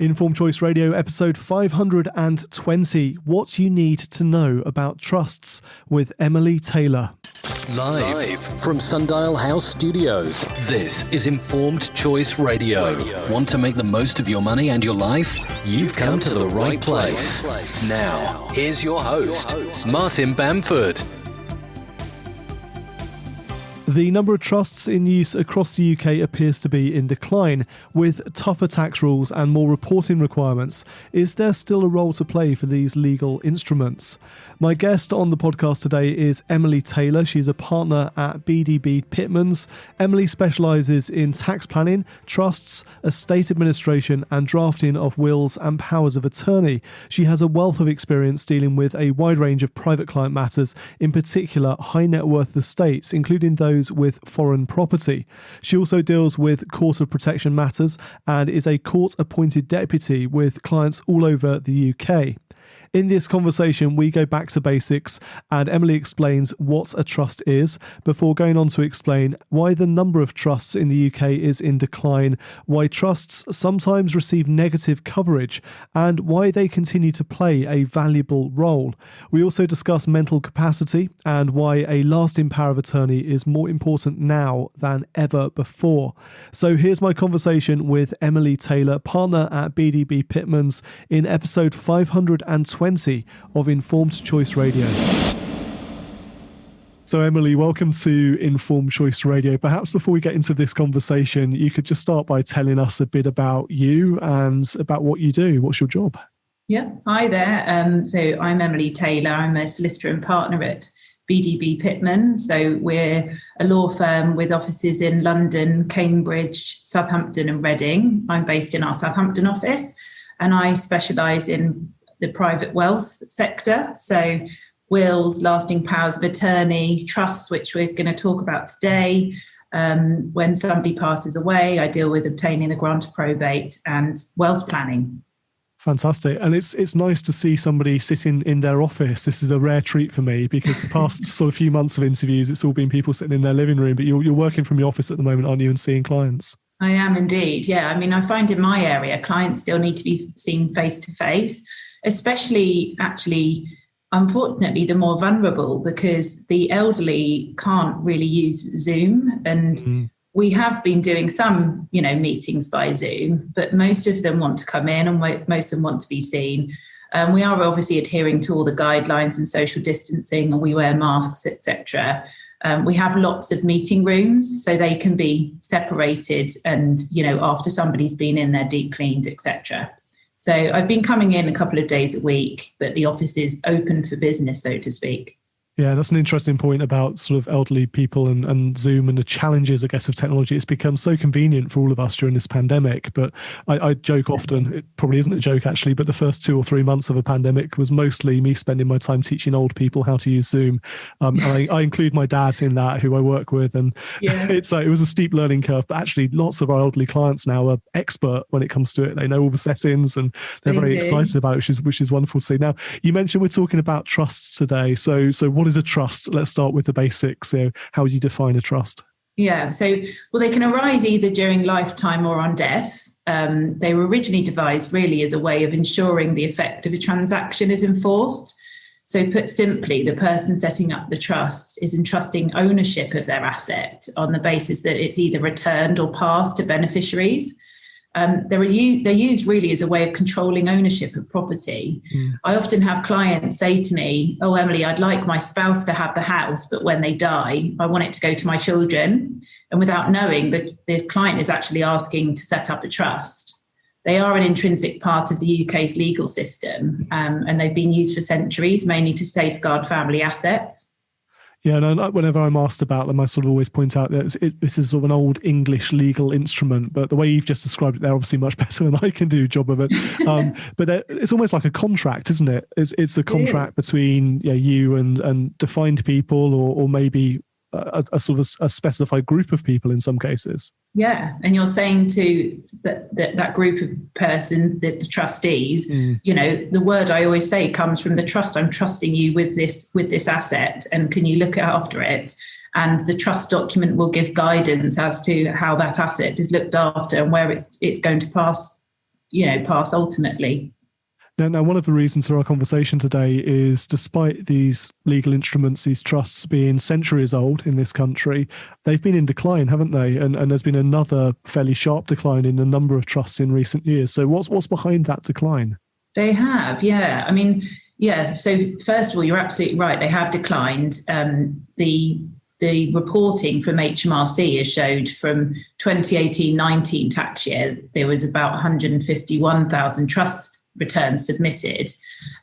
Informed Choice Radio, episode 520, What You Need to Know About Trusts, with Emily Taylor. Live from Sundial House Studios, this is Informed Choice Radio. Want to make the most of your money and your life? You've come to the right place. Now, here's your host, Martin Bamford. The number of trusts in use across the UK appears to be in decline. With tougher tax rules and more reporting requirements, is there still a role to play for these legal instruments? My guest on the podcast today is Emily Taylor. She's a partner at BDB Pitmans. Emily specialises in tax planning, trusts, estate administration and drafting of wills and powers of attorney. She has a wealth of experience dealing with a wide range of private client matters, in particular high net worth estates, including those with foreign property. She also deals with court of protection matters and is a court-appointed deputy with clients all over the UK. In this conversation, we go back to basics and Emily explains what a trust is before going on to explain why the number of trusts in the UK is in decline, why trusts sometimes receive negative coverage, and why they continue to play a valuable role. We also discuss mental capacity and why a lasting power of attorney is more important now than ever before. So here's my conversation with Emily Taylor, partner at BDB Pitmans, in episode 520 of Informed Choice Radio. So Emily, welcome to Informed Choice Radio. Perhaps before we get into this conversation, you could just start by telling us a bit about you and about what you do. What's your job? Yeah, hi there. So I'm Emily Taylor. I'm a solicitor and partner at BDB Pitmans. So we're a law firm with offices in London, Cambridge, Southampton and Reading. I'm based in our Southampton office and I specialise in the private wealth sector. So wills, lasting powers of attorney, trusts, which we're going to talk about today. When somebody passes away, I deal with obtaining the grant of probate and wealth planning. Fantastic. And it's nice to see somebody sitting in their office. This is a rare treat for me because the past sort of few months of interviews, it's all been people sitting in their living room, but you're working from your office at the moment, aren't you, and seeing clients? I am indeed. Yeah. I mean, I find in my area, clients still need to be seen face to face, especially actually, unfortunately, the more vulnerable, because the elderly can't really use Zoom. And we have been doing some, meetings by Zoom, but most of them want to come in and most of them want to be seen. We are obviously adhering to all the guidelines and social distancing, and we wear masks, etc. We have lots of meeting rooms so they can be separated and, after somebody's been in there, deep cleaned, etc. So I've been coming in a couple of days a week, but the office is open for business, so to speak. Yeah, that's an interesting point about sort of elderly people and Zoom and the challenges, I guess, of technology. It's become so convenient for all of us during this pandemic. But I joke often, it probably isn't a joke actually, but the first 2 or 3 months of a pandemic was mostly me spending my time teaching old people how to use Zoom. And I include my dad in that, who I work with. And it was a steep learning curve. But actually, lots of our elderly clients now are expert when it comes to it. They know all the settings and they're very excited about it, which is wonderful to see. Now, you mentioned we're talking about trusts today. So what is a trust? Let's start with the basics. So how would you define a trust? Yeah, they can arise either during lifetime or on death. They were originally devised really as a way of ensuring the effect of a transaction is enforced. So put simply, the person setting up the trust is entrusting ownership of their asset on the basis that it's either returned or passed to beneficiaries. They're used really as a way of controlling ownership of property. I often have clients say to me, "Oh, Emily, I'd like my spouse to have the house, but when they die, I want it to go to my children." And without knowing, the client is actually asking to set up a trust. They are an intrinsic part of the UK's legal system, and they've been used for centuries, mainly to safeguard family assets. Yeah, and whenever I'm asked about them, I sort of always point out that this is sort of an old English legal instrument, but the way you've just described it, they're obviously much better than I can do a job of it. But it's almost like a contract, isn't it? It's a contract between you and defined people or maybe a sort of a specified group of people in some cases. Yeah, and you're saying to that group of persons, the trustees, the word I always say comes from the trust. I'm trusting you with this asset, and can you look after it? And the trust document will give guidance as to how that asset is looked after and where it's going to pass pass ultimately. Now, one of the reasons for our conversation today is, despite these legal instruments, these trusts being centuries old in this country, they've been in decline, haven't they? And there's been another fairly sharp decline in a number of trusts in recent years. So what's behind that decline? They have, yeah. I mean, yeah. So first of all, you're absolutely right. They have declined. The reporting from HMRC has showed from 2018-19 tax year, there was about 151,000 trust returns submitted.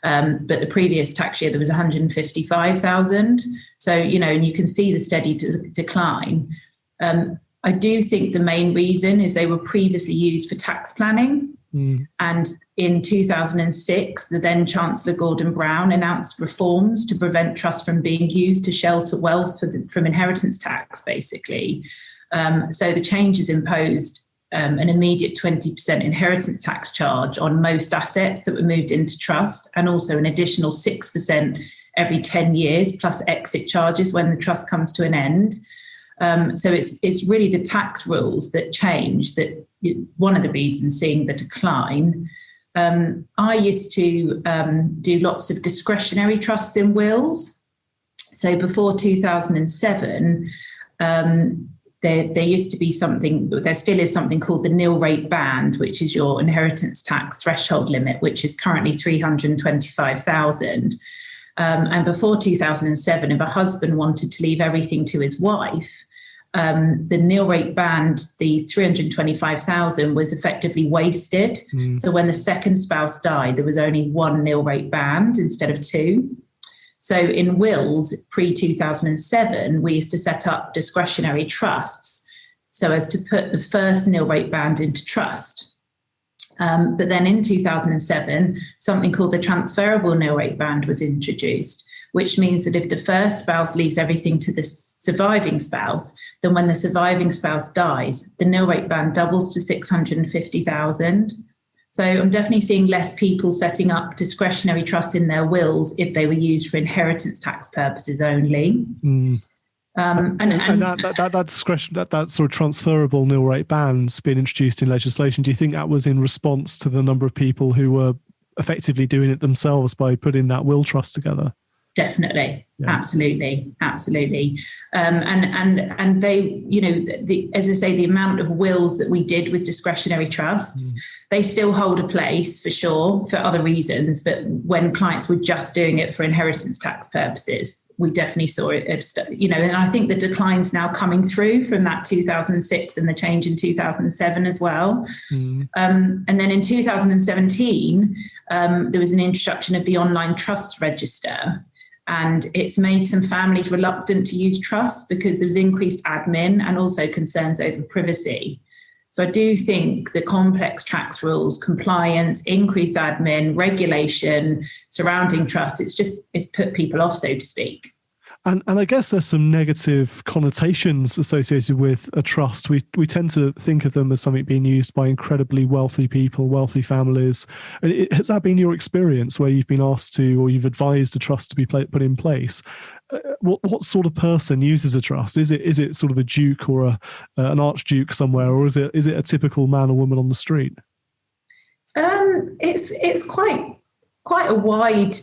But the previous tax year, there was 155,000. So, and you can see the steady decline. I do think the main reason is they were previously used for tax planning. And in 2006, the then Chancellor Gordon Brown announced reforms to prevent trusts from being used to shelter wealth from inheritance tax, basically. So the changes imposed an immediate 20% inheritance tax charge on most assets that were moved into trust, and also an additional 6% every 10 years, plus exit charges when the trust comes to an end. So it's really the tax rules that change, that one of the reasons seeing the decline. I used to do lots of discretionary trusts in wills. So before 2007, there used to be something, there still is something called the nil rate band, which is your inheritance tax threshold limit, which is currently 325,000. And before 2007, if a husband wanted to leave everything to his wife, the nil rate band, the 325,000, was effectively wasted. So when the second spouse died, there was only one nil rate band instead of two. So in wills pre-2007, we used to set up discretionary trusts so as to put the first nil rate band into trust. But then in 2007, something called the transferable nil rate band was introduced, which means that if the first spouse leaves everything to the surviving spouse, then when the surviving spouse dies, the nil rate band doubles to 650,000. So I'm definitely seeing less people setting up discretionary trusts in their wills if they were used for inheritance tax purposes only. And that discretion, that sort of transferable nil rate band's been introduced in legislation. Do you think that was in response to the number of people who were effectively doing it themselves by putting that will trust together? Definitely. Yeah. Absolutely. And they, as I say, the amount of wills that we did with discretionary trusts, they still hold a place for sure for other reasons. But when clients were just doing it for inheritance tax purposes, we definitely saw it, and I think the decline's now coming through from that 2006 and the change in 2007 as well. And then in 2017, there was an introduction of the online trust register. And it's made some families reluctant to use trusts because there was increased admin and also concerns over privacy. So I do think the complex tax rules, compliance, increased admin, regulation surrounding trusts, it's put people off, so to speak. And I guess there's some negative connotations associated with a trust. We tend to think of them as something being used by incredibly wealthy people, wealthy families. Has that been your experience where you've been asked to, or you've advised a trust to be put in place? What sort of person uses a trust? Is it sort of a duke or an archduke somewhere, or is it a typical man or woman on the street? It's quite a wide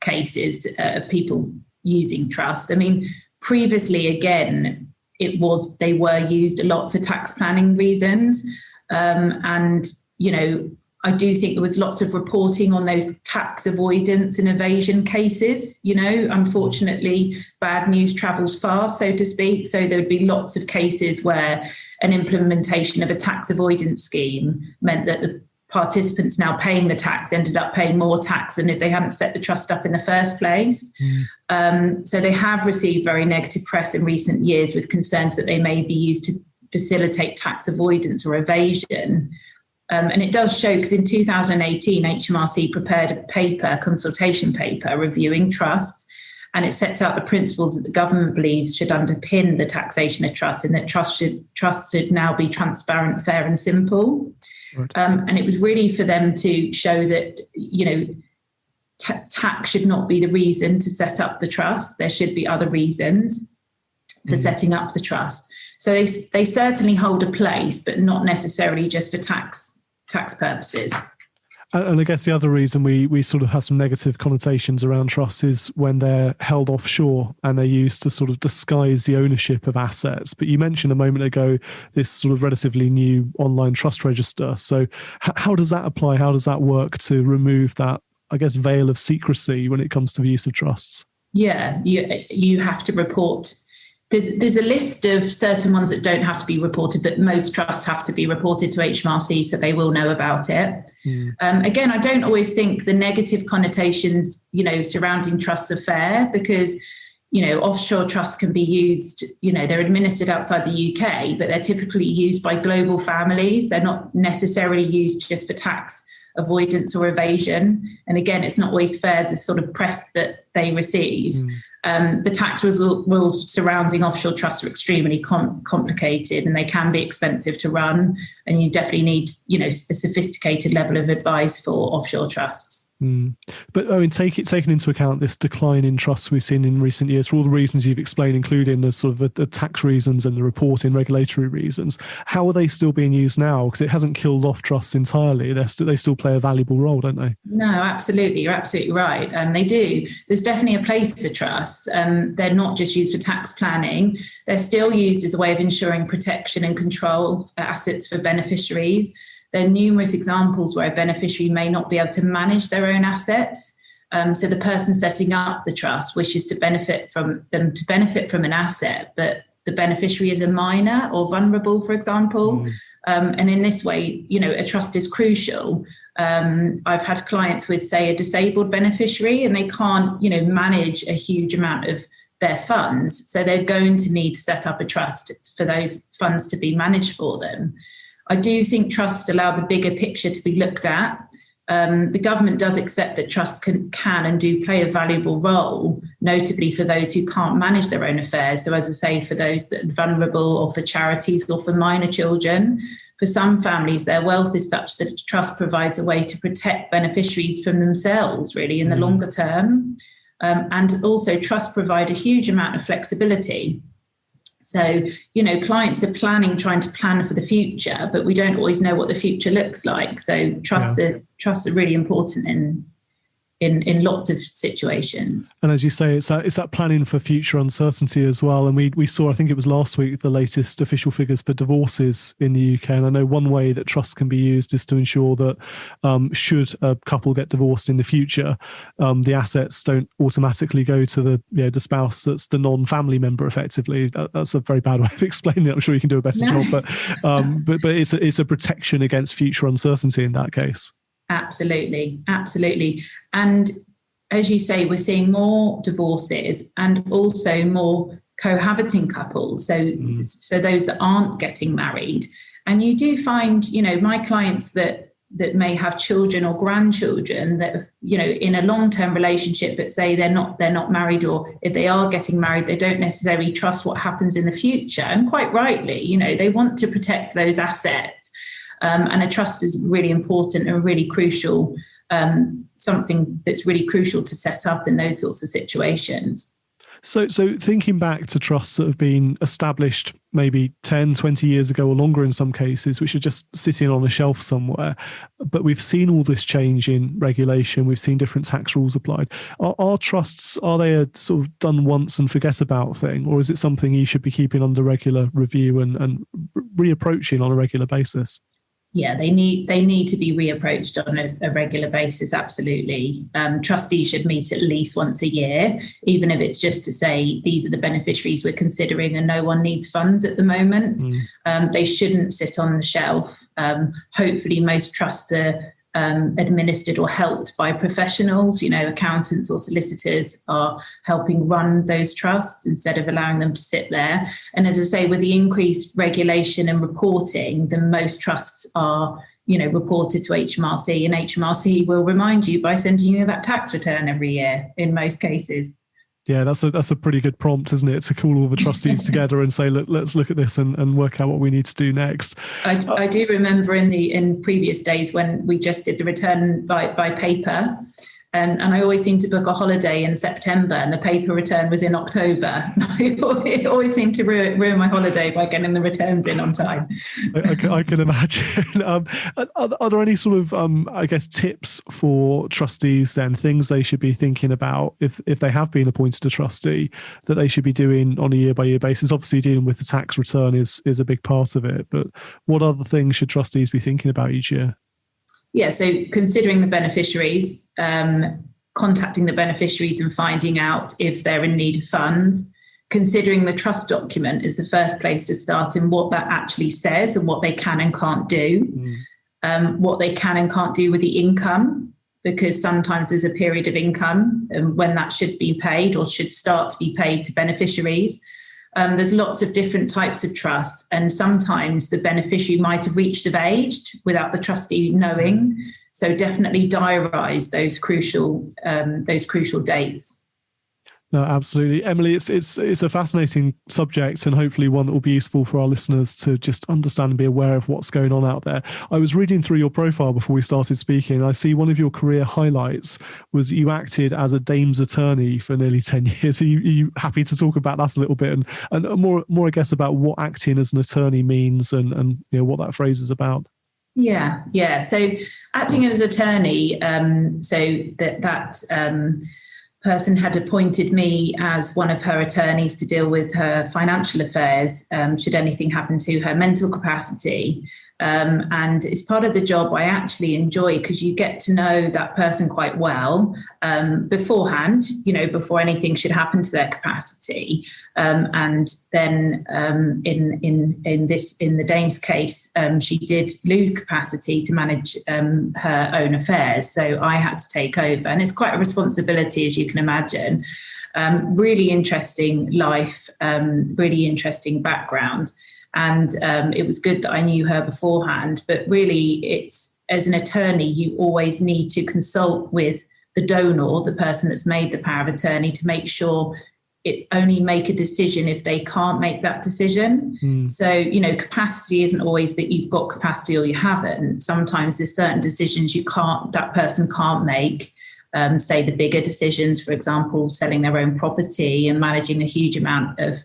cases of people using trusts. I mean, previously, again, they were used a lot for tax planning reasons. And, I do think there was lots of reporting on those tax avoidance and evasion cases. Unfortunately, bad news travels fast, so to speak. So there would be lots of cases where an implementation of a tax avoidance scheme meant that the participants now paying the tax ended up paying more tax than if they hadn't set the trust up in the first place. So they have received very negative press in recent years with concerns that they may be used to facilitate tax avoidance or evasion. And it does show, because in 2018, HMRC prepared a consultation paper reviewing trusts, and it sets out the principles that the government believes should underpin the taxation of trusts, and that trusts should now be transparent, fair and simple. Right. And it was really for them to show that, tax should not be the reason to set up the trust. There should be other reasons for setting up the trust. So they certainly hold a place, but not necessarily just for tax tax purposes. And I guess the other reason we sort of have some negative connotations around trusts is when they're held offshore and they're used to sort of disguise the ownership of assets. But you mentioned a moment ago this sort of relatively new online trust register. So how does that apply? How does that work to remove that, I guess, veil of secrecy when it comes to the use of trusts? Yeah, you have to report. There's a list of certain ones that don't have to be reported, but most trusts have to be reported to HMRC, so they will know about it. Again, I don't always think the negative connotations, surrounding trusts are fair, because, offshore trusts can be used, they're administered outside the UK, but they're typically used by global families. They're not necessarily used just for tax avoidance or evasion. And again, it's not always fair, the sort of press that they receive. The tax rules surrounding offshore trusts are extremely complicated, and they can be expensive to run. And you definitely need, a sophisticated level of advice for offshore trusts. But I mean, taking into account this decline in trusts we've seen in recent years, for all the reasons you've explained, including the sort of the tax reasons and the reporting regulatory reasons, how are they still being used now? Because it hasn't killed off trusts entirely. They still play a valuable role, don't they? No, absolutely. You're absolutely right. They do. There's definitely a place for trusts. They're not just used for tax planning. They're still used as a way of ensuring protection and control of assets for beneficiaries. There are numerous examples where a beneficiary may not be able to manage their own assets. So the person setting up the trust wishes to benefit from an asset, but the beneficiary is a minor or vulnerable, for example. And in this way, a trust is crucial. I've had clients with, say, a disabled beneficiary, and they can't, manage a huge amount of their funds. So they're going to need to set up a trust for those funds to be managed for them. I do think trusts allow the bigger picture to be looked at. The government does accept that trusts can and do play a valuable role, notably for those who can't manage their own affairs. So as I say, for those that are vulnerable, or for charities, or for minor children. For some families, their wealth is such that a trust provides a way to protect beneficiaries from themselves, really, in the longer term. And also, trusts provide a huge amount of flexibility. So, clients are trying to plan for the future, but we don't always know what the future looks like. So trusts are really important in lots of situations. And as you say, it's that planning for future uncertainty as well. And we saw, I think it was last week, the latest official figures for divorces in the UK. And I know one way that trusts can be used is to ensure that should a couple get divorced in the future, the assets don't automatically go to the spouse that's the non-family member, effectively. That's a very bad way of explaining it. I'm sure you can do a better job, but it's a protection against future uncertainty in that case. Absolutely. And as you say, we're seeing more divorces and also more cohabiting couples. So those that aren't getting married. And you do find, my clients that may have children or grandchildren that have, in a long-term relationship, but say they're not married, or if they are getting married, they don't necessarily trust what happens in the future. And quite rightly, they want to protect those assets. And a trust is really important and really crucial, something that's really crucial to set up in those sorts of situations. So thinking back to trusts that have been established maybe 10, 20 years ago or longer in some cases, which are just sitting on a shelf somewhere, but we've seen all this change in regulation, we've seen different tax rules applied. Are trusts, are they a sort of done once and forget about thing, or is it something you should be keeping under regular review and reapproaching on a regular basis? Yeah, they need to be reapproached on a regular basis. Absolutely. Trustees should meet at least once a year, even if it's just to say these are the beneficiaries we're considering and no one needs funds at the moment. They shouldn't sit on the shelf. Hopefully, most trusts are administered or helped by professionals. Accountants or solicitors are helping run those trusts instead of allowing them to sit there. And as I say, with the increased regulation and reporting, then most trusts are, reported to HMRC, and HMRC will remind you by sending you that tax return every year in most cases. Yeah, that's a pretty good prompt, isn't it? To call all the trustees together and say, look, let's look at this and work out what we need to do next. I do remember in previous days when we just did the return by paper, And I always seemed to book a holiday in September and the paper return was in October. It always seemed to ruin my holiday by getting the returns in on time. I can imagine. Are there any sort of, I guess, tips for trustees then, things they should be thinking about if they have been appointed a trustee that they should be doing on a year-by-year basis? Obviously, dealing with the tax return is a big part of it, but what other things should trustees be thinking about each year? Yeah, so considering the beneficiaries, contacting the beneficiaries and finding out if they're in need of funds, considering the trust document is the first place to start and what that actually says and what they can and can't do, what they can and can't do with the income, because sometimes there's a period of income and when that should be paid or should start to be paid to beneficiaries. There's lots of different types of trusts, and sometimes the beneficiary might have reached of age without the trustee knowing. So definitely diarise those crucial dates. No, absolutely. Emily, it's a fascinating subject and hopefully one that will be useful for our listeners to just understand and be aware of what's going on out there. I was reading through your profile before we started speaking, and I see one of your career highlights was you acted as a Dames attorney for nearly 10 years. Are you happy to talk about that a little bit and more, I guess, about what acting as an attorney means and what that phrase is about? Yeah. So acting as attorney, so that person had appointed me as one of her attorneys to deal with her financial affairs, should anything happen to her mental capacity. And it's part of the job I actually enjoy because you get to know that person quite well beforehand, before anything should happen to their capacity. And then in the Dames case, she did lose capacity to manage her own affairs. So I had to take over, and it's quite a responsibility, as you can imagine. Really interesting life, really interesting background. And it was good that I knew her beforehand. But really, it's as an attorney, you always need to consult with the donor, the person that's made the power of attorney, to make sure it only make a decision if they can't make that decision. So, capacity isn't always that you've got capacity or you haven't. Sometimes there's certain decisions that person can't make. Say the bigger decisions, for example, selling their own property and managing a huge amount of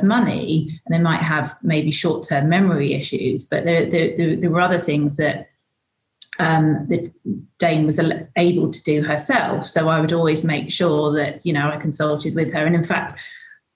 money, and they might have maybe short-term memory issues, but there were other things that Dane was able to do herself. So I would always make sure that, I consulted with her. And in fact,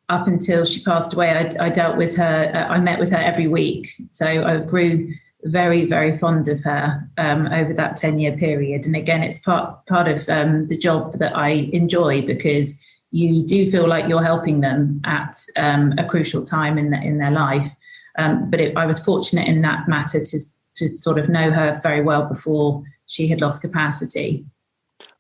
up until she passed away, I dealt with her, I met with her every week. So I grew very, very fond of her over that 10-year period. And again, it's part of the job that I enjoy, because you do feel like you're helping them at a crucial time in their life. But I was fortunate in that matter to sort of know her very well before she had lost capacity.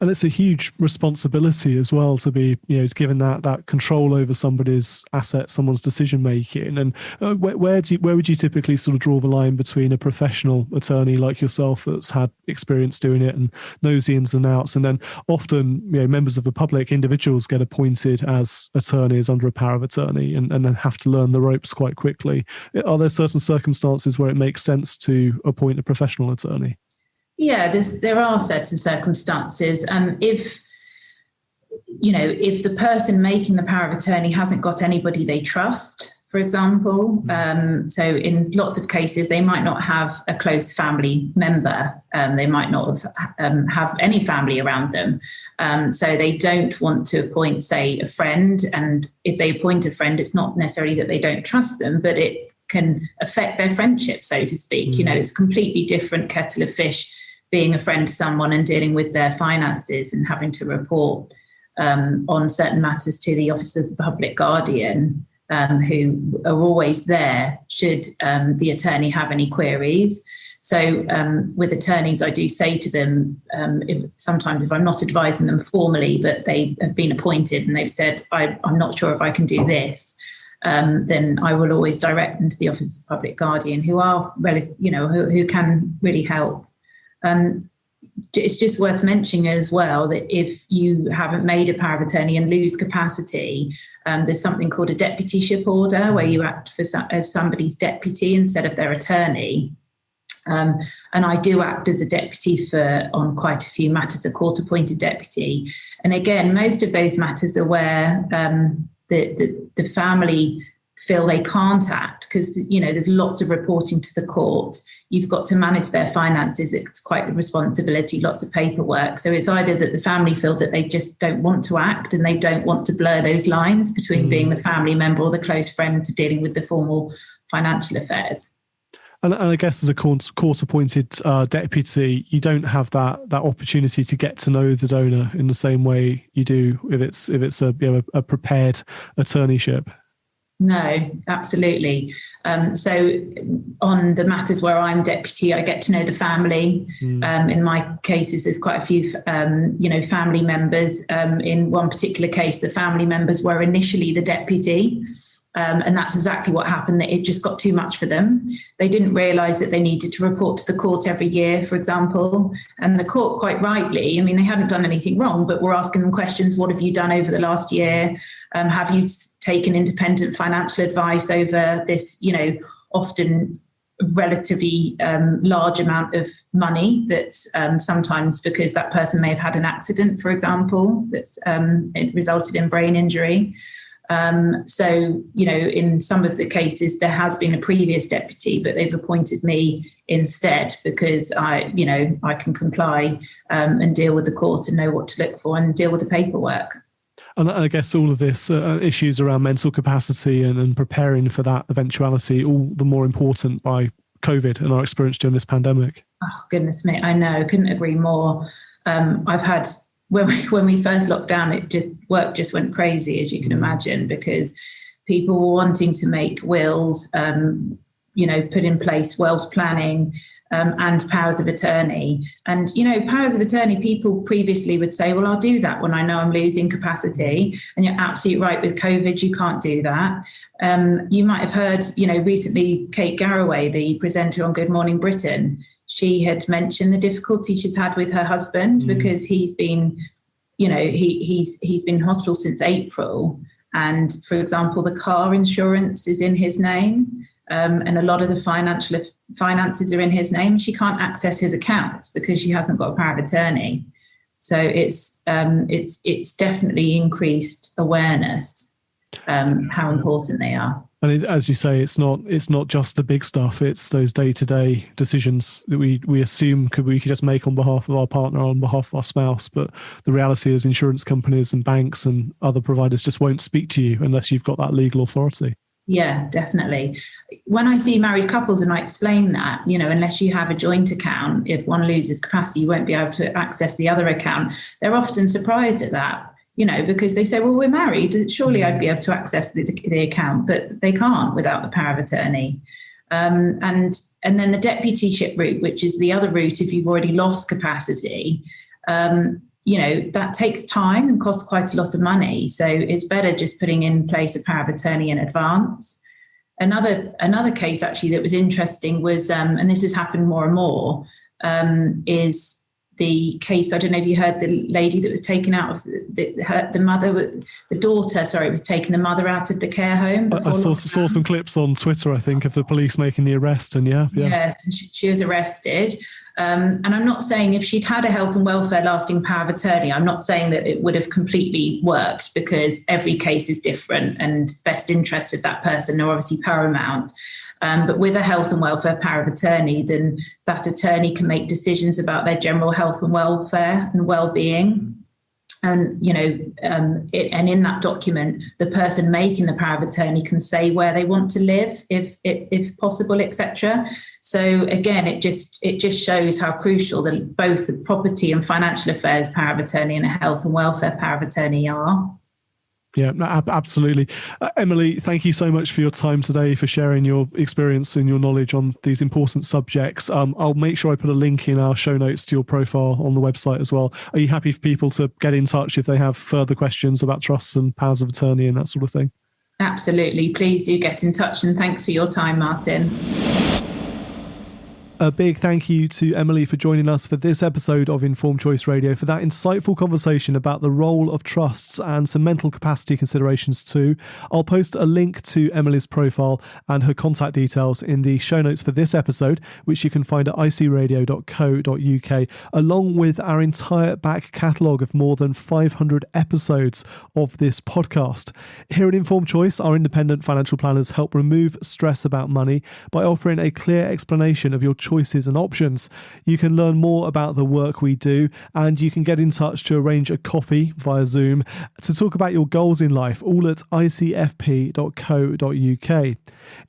And it's a huge responsibility as well to be, given that control over somebody's assets, someone's decision making. And where would you typically sort of draw the line between a professional attorney like yourself that's had experience doing it and knows the ins and outs, and then often members of the public, individuals, get appointed as attorneys under a power of attorney and then have to learn the ropes quite quickly? Are there certain circumstances where it makes sense to appoint a professional attorney? Yeah, there are certain circumstances. If the person making the power of attorney hasn't got anybody they trust, for example, so in lots of cases they might not have a close family member. They might not have any family around them. So they don't want to appoint, say, a friend. And if they appoint a friend, it's not necessarily that they don't trust them, but it can affect their friendship, so to speak. It's a completely different kettle of fish being a friend to someone and dealing with their finances and having to report on certain matters to the Office of the Public Guardian, who are always there should the attorney have any queries. So with attorneys, I do say to them, sometimes if I'm not advising them formally, but they have been appointed and they've said, I'm not sure if I can do this, then I will always direct them to the Office of the Public Guardian, who are, who can really help. It's just worth mentioning as well that if you haven't made a power of attorney and lose capacity, there's something called a deputyship order, where you act as somebody's deputy instead of their attorney. And I do act as a deputy on quite a few matters, a court-appointed deputy. And again, most of those matters are where the family feel they can't act because, there's lots of reporting to the court. You've got to manage their finances. It's quite a responsibility, lots of paperwork. So it's either that the family feel that they just don't want to act and they don't want to blur those lines between being the family member or the close friend to dealing with the formal financial affairs. And I guess as a court-appointed deputy, you don't have that opportunity to get to know the donor in the same way you do if it's a prepared attorneyship. No, absolutely. So on the matters where I'm deputy, I get to know the family. In my cases, there's quite a few, family members. In one particular case, the family members were initially the deputy. And that's exactly what happened, that it just got too much for them. They didn't realise that they needed to report to the court every year, for example. And the court, quite rightly, they hadn't done anything wrong, but we're asking them questions. What have you done over the last year? Have you taken independent financial advice over this, often relatively large amount of money that's sometimes because that person may have had an accident, for example, that's it resulted in brain injury. So, in some of the cases, there has been a previous deputy, but they've appointed me instead because I can comply and deal with the court and know what to look for and deal with the paperwork. And I guess all of this issues around mental capacity and preparing for that eventuality, all the more important by COVID and our experience during this pandemic. Oh, goodness me. I know. Couldn't agree more. I've had... When we first locked down, work just went crazy, as you can imagine, because people were wanting to make wills, put in place wealth planning and powers of attorney. And, powers of attorney, people previously would say, well, I'll do that when I know I'm losing capacity. And you're absolutely right, with COVID, you can't do that. You might have heard, recently, Kate Garraway, the presenter on Good Morning Britain, she had mentioned the difficulty she's had with her husband because he's been, he's been in hospital since April. And for example, the car insurance is in his name, and a lot of the finances are in his name. She can't access his accounts because she hasn't got a power of attorney. So it's definitely increased awareness how important they are. And as you say, it's not just the big stuff. It's those day-to-day decisions that we assume we could just make on behalf of our partner, on behalf of our spouse. But the reality is insurance companies and banks and other providers just won't speak to you unless you've got that legal authority. Yeah, definitely. When I see married couples and I explain that, unless you have a joint account, if one loses capacity, you won't be able to access the other account. They're often surprised at that. Because they say, well, we're married. Surely I'd be able to access the account, but they can't without the power of attorney. And then the deputyship route, which is the other route if you've already lost capacity, that takes time and costs quite a lot of money. So it's better just putting in place a power of attorney in advance. Another case actually that was interesting was, and this has happened more and more, is the case, I don't know if you heard, the lady that was taken out of the daughter was taking the mother out of the care home. I saw some clips on Twitter, I think, of the police making the arrest. And yeah. Yes, and she was arrested. And I'm not saying if she'd had a health and welfare lasting power of attorney, I'm not saying that it would have completely worked because every case is different and best interest of that person are obviously paramount. But with a health and welfare power of attorney, then that attorney can make decisions about their general health and welfare and well-being. And, and in that document, the person making the power of attorney can say where they want to live, if possible, etc. So again, it just shows how crucial that both the property and financial affairs power of attorney and a health and welfare power of attorney are. Yeah, absolutely. Emily, thank you so much for your time today, for sharing your experience and your knowledge on these important subjects. I'll make sure I put a link in our show notes to your profile on the website as well. Are you happy for people to get in touch if they have further questions about trusts and powers of attorney and that sort of thing? Absolutely. Please do get in touch, and thanks for your time, Martin. A big thank you to Emily for joining us for this episode of Informed Choice Radio, for that insightful conversation about the role of trusts and some mental capacity considerations too. I'll post a link to Emily's profile and her contact details in the show notes for this episode, which you can find at icradio.co.uk, along with our entire back catalogue of more than 500 episodes of this podcast. Here at Informed Choice, our independent financial planners help remove stress about money by offering a clear explanation of your choices and options. You can learn more about the work we do, and you can get in touch to arrange a coffee via Zoom to talk about your goals in life, all at icfp.co.uk.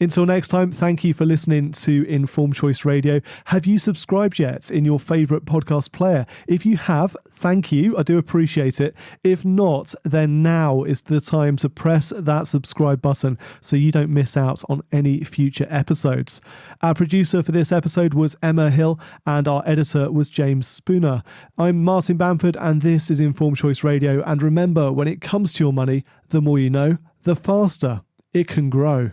Until next time, thank you for listening to Informed Choice Radio. Have you subscribed yet in your favourite podcast player? If you have, thank you. I do appreciate it. If not, then now is the time to press that subscribe button so you don't miss out on any future episodes. Our producer for this episode was Emma Hill, and our editor was James Spooner. I'm Martin Bamford, and this is Informed Choice Radio. And remember, when it comes to your money, the more you know, the faster it can grow.